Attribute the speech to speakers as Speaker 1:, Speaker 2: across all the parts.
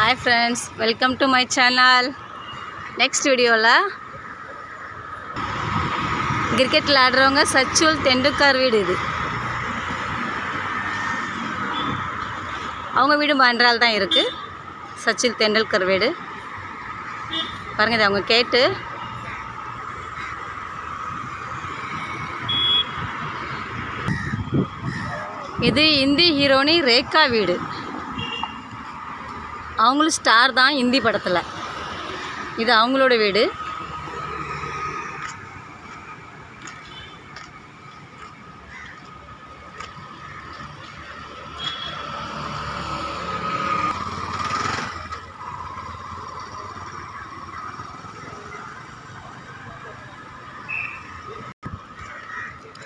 Speaker 1: Hi friends, welcome to my channel. Next video la cricket விளையாடுறவங்க Sachin Tendulkar வீடு இது. அவங்க வீடு பாண்ட்ரால தான் இருக்கு. சச்சின் தெண்டுல்கர் வீடு. பாருங்க இது அவங்க கேட்டு. இது இந்தி ஹீரோனி ரேகா வீடு. அவங்களும் ஸ்டார் தான் ஹிந்தி படத்தில். இது அவங்களோட வீடு.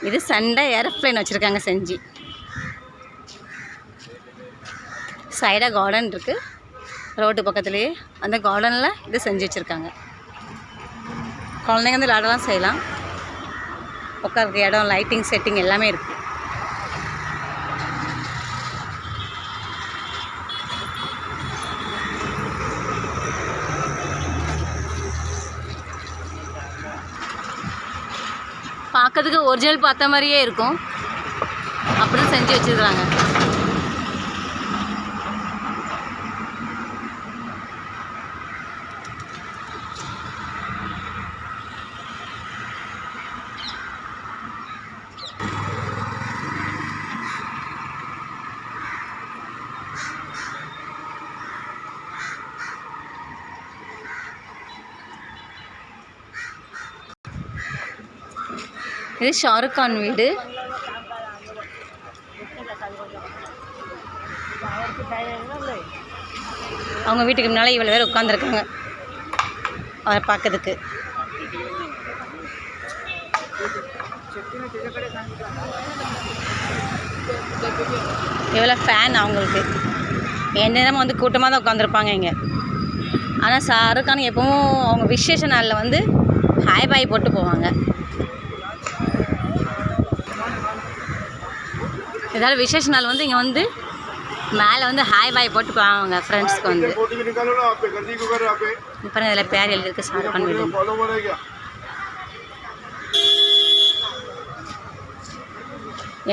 Speaker 1: இது சண்டை ஏரோப்ளேன் வச்சுருக்காங்க செஞ்சு. சைடாக கார்டன் இருக்குது ரோட்டு பக்கத்துலேயே. அந்த கார்டனில் இது செஞ்சு வச்சுருக்காங்க. குழந்தைங்க வந்து விளையாடலாம் செய்யலாம். உட்காருக்கு இடம், லைட்டிங் செட்டிங் எல்லாமே இருக்குது. பார்க்கறதுக்கு ஒரிஜினல் பார்த்த மாதிரியே இருக்கும். அப்படி செஞ்சு வச்சுருக்குறாங்க. இது ஷாருக் கான் வீடு. அவங்க வீட்டுக்கு முன்னால் இவ்வளோ பேர் உட்காந்துருக்காங்க அவரை பார்க்கறதுக்கு. இவ்வளோ ஃபேன் அவங்களுக்கு. எந்த நேரமும் வந்து கூட்டமாக தான் உட்காந்துருப்பாங்க இங்கே. ஆனால் ஷாருக் கான் எப்பவும் அவங்க விசேஷ நாளில் வந்து ஹாய் பாய் போட்டு போவாங்க. ஏதாவது விசேஷ நாள் வந்து இங்கே வந்து மேலே வந்து ஹாய் பாய் போட்டு போவாங்க ஃப்ரெண்ட்ஸ்க்கு வந்து. இப்போ இதில் பேர் எழுதிருக்கு ஷாருக் கான் வீடு.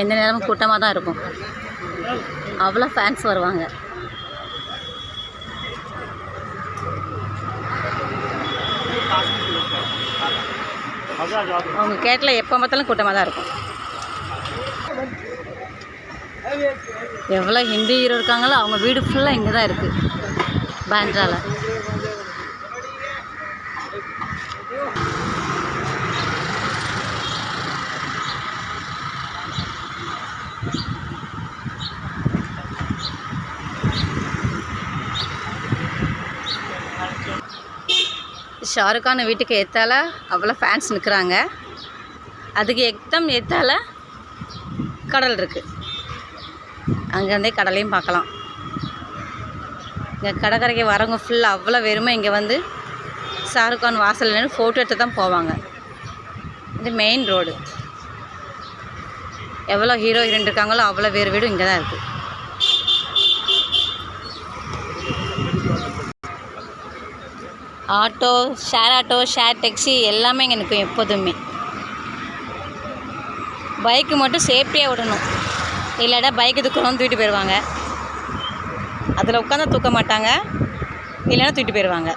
Speaker 1: எந்த நேரமும் கூட்டமாக தான் இருக்கும். அவ்வளோ ஃபேன்ஸ் வருவாங்க. அவங்க கேட்டில் எப்போ பார்த்தாலும் கூட்டமாக தான் இருக்கும். எவ்வளோ ஹிந்தி ஹீரோ இருக்காங்களோ அவங்க வீடு ஃபுல்லாக இங்கே தான் இருக்குது பாண்ட்ரால. ஷாருக் கான் வீட்டுக்கு ஏற்றால அவ்வளோ ஃபேன்ஸ் நிற்கிறாங்க. அதுக்கு எக்தம் ஏற்றால கடல் இருக்குது. அங்கேருந்தே கடலையும் பார்க்கலாம். இங்கே கடற்கரைக்கு வரவங்க ஃபுல்லாக அவ்வளோ வெறுமை இங்கே வந்து ஷாருக் கான் வாசல் நின்று ஃபோட்டோ எடுத்து தான் போவாங்க. இது மெயின் ரோடு. எவ்வளோ ஹீரோ ஹீரோயின் இருக்காங்களோ அவ்வளோ வேறு வீடும் இங்கே தான் இருக்குது. ஆட்டோ, ஷேர் டாக்ஸி எல்லாமே இங்கே நிற்கும் எப்போதுமே. பைக்கு மட்டும் சேஃப்டியாக விடணும். இல்லைடா பைக்கு தூக்கணும் தூக்கிட்டு போயிடுவாங்க. அதில் உட்காந்து தூக்க மாட்டாங்க. இல்லைன்னா தூக்கிட்டு போயிடுவாங்க.